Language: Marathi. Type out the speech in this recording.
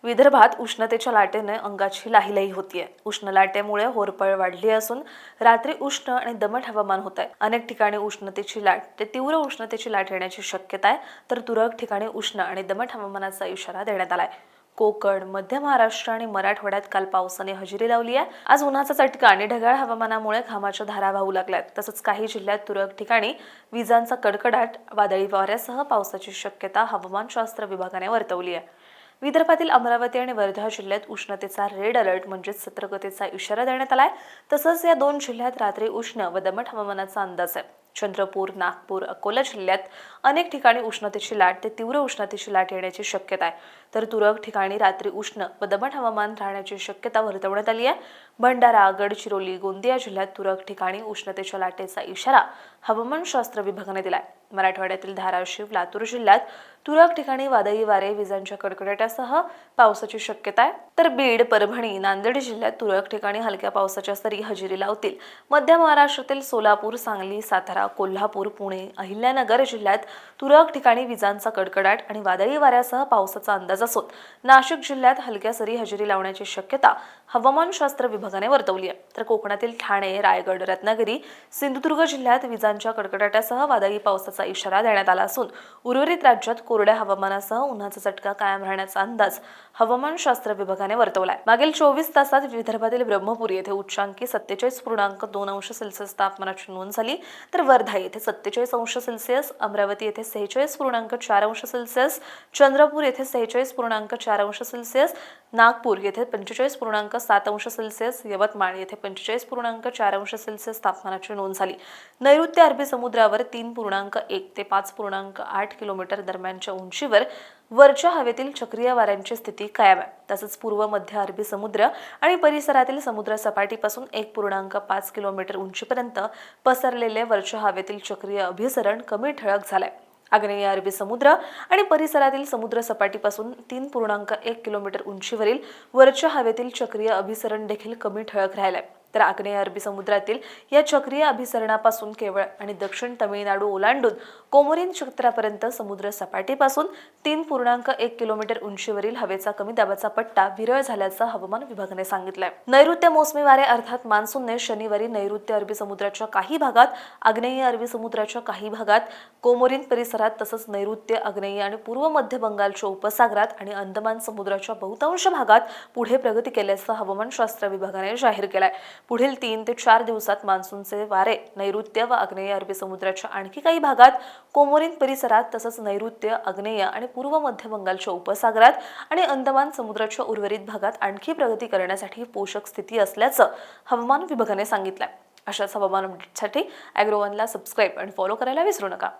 विदर्भात उष्णतेच्या लाटेने अंगाची लाहीलाही होतीये। उष्ण लाटेमुळे होरपळ वाढली असून रात्री उष्ण आणि दमट हवामान होत आहे। अनेक ठिकाणी उष्णतेची लाट ते तीव्र उष्णतेची लाट येण्याची शक्यता आहे, तर तुरळक ठिकाणी उष्ण आणि दमट हवामानाचा इशारा देण्यात आलाय। कोकण, मध्य महाराष्ट्र आणि मराठवाड्यात काल पावसाने हजेरी लावली आहे। आज उन्हाचा चटका आणि ढगाळ हवामानामुळे घामाच्या धारा वाहू लागल्यात। तसंच काही जिल्ह्यात तुरळक ठिकाणी विजांचा कडकडाट, वादळी वाऱ्यासह पावसाची शक्यता हवामानशास्त्र विभागाने वर्तवली आहे। विदर्भातील अमरावती आणि वर्धा जिल्ह्यात उष्णतेचा रेड अलर्ट म्हणजेच सतर्कतेचा इशारा देण्यात आलाय। तसंच या दोन जिल्ह्यात रात्री उष्ण व दमट हवामानाचा अंदाज आहे। चंद्रपूर, नागपूर, अकोला जिल्ह्यात अनेक ठिकाणी उष्णतेची लाट ते तीव्र उष्णतेची लाट येण्याची शक्यता आहे, तर तुरळक ठिकाणी रात्री उष्ण व दमट हवामान राहण्याची शक्यता वर्तवण्यात आली आहे। भंडारा, गडचिरोली, गोंदिया जिल्ह्यात तुरळक ठिकाणी उष्णतेच्या लाटेचा इशारा हवामानशास्त्र विभागाने दिलाय। मराठवाड्यातील धाराशिव, लातूर जिल्ह्यात तुरळक ठिकाणी वादळी वारे, विजांच्या कडकडाटासह पावसाची शक्यता आहे, तर बीड, परभणी, नांदेड जिल्ह्यात तुरळक ठिकाणी हलक्या पावसाच्या सरी हजेरी लावतील। मध्य महाराष्ट्रातील सोलापूर, सांगली, सातारा, कोल्हापूर, पुणे, अहिल्यानगर जिल्ह्यात तुरळक ठिकाणी विजांचा कडकडाट आणि वादळी वाऱ्यासह पावसाचा अंदाज असून नाशिक जिल्ह्यात हलक्या सरी हजेरी लावण्याची शक्यता हवामानशास्त्र विभागाने वर्तवली आहे। तर कोकणातील ठाणे, रायगड, रत्नागिरी, सिंधुदुर्ग जिल्ह्यात विजांच्या कडकडाटासह वादळी पावसाचा इशारा देण्यात आला असून उर्वरित राज्यात कोरड्या हवामानासह उन्हाचा चटका कायम राहण्याचा अंदाज हवामानशास्त्र विभागाने वर्तवलाय। मागील 24 तासात विदर्भातील ब्रह्मपुरी येथे उच्चांकी 47.2 अंश सेल्सिअस तापमानाची नोंद झाली, तर वर्धा येथे 47 अंश सेल्सिअस, अमरावती येथे 46.4 अंश सेल्सिअस, चंद्रपूर येथे 46.4 अंश सेल्सिअस, नागपूर येथे 45.7 अंश सेल्सिअस, यवतमाळ येथे 45.4 अंश सेल्सिअस तापमानाची नोंद झाली। नैऋत्य अरबी समुद्रावर 3.1 ते 5.8 किलोमीटर दरम्यानच्या उंचीवर वरच्या हवेतील चक्रीय वाऱ्यांची स्थिती कायम आहे। तसंच पूर्व मध्य अरबी समुद्र आणि परिसरातील समुद्र सपाटीपासून 1.5 किलोमीटर उंचीपर्यंत पसरलेले वरच्या हवेतील चक्रीय अभिसरण कमी ठळक झालंय। आग्नेय अरबी समुद्र आणि परिसरातील समुद्र सपाटीपासून 3.1 किलोमीटर उंचीवरील वरच्या हवेतील चक्रीय अभिसरण देखील कमी ठळक राहिलंय, तर आग्नेय अरबी समुद्रातील या चक्रीय अभिसरणापासून केवळ आणि दक्षिण तमिळनाडू ओलांडून कोमोरिन क्षेत्रापर्यंत समुद्र सपाटीपासून 3.1 किलोमीटर उंचीवरील हवेचा कमी दाबाचा पट्टा विरळ झाल्याचं हवामान विभागाने सांगितलंय। नैऋत्य मोसमी वारे अर्थात मान्सूनने शनिवारी नैऋत्य अरबी समुद्राच्या काही भागात, आग्नेय अरबी समुद्राच्या काही भागात, कोमोरिन परिसरात तसंच नैऋत्य, आग्नेय आणि पूर्व मध्य बंगालच्या उपसागरात आणि अंदमान समुद्राच्या बहुतांश भागात पुढे प्रगती केल्याचं हवामानशास्त्र विभागाने जाहीर केलंय। पुढील 3 ते 4 दिवसात मान्सूनचे वारे नैऋत्य व आग्नेय अरबी समुद्राच्या आणखी काही भागात, कोमोरिन परिसरात तसंच नैऋत्य, आग्नेय आणि पूर्व मध्य बंगालच्या उपसागरात आणि अंदमान समुद्राच्या उर्वरित भागात आणखी प्रगती करण्यासाठी पोषक स्थिती असल्याचं हवामान विभागाने सांगितलंय। अशाच हवामान अपडेटसाठी ॲग्रोवनला सबस्क्राईब आणि फॉलो करायला विसरू नका।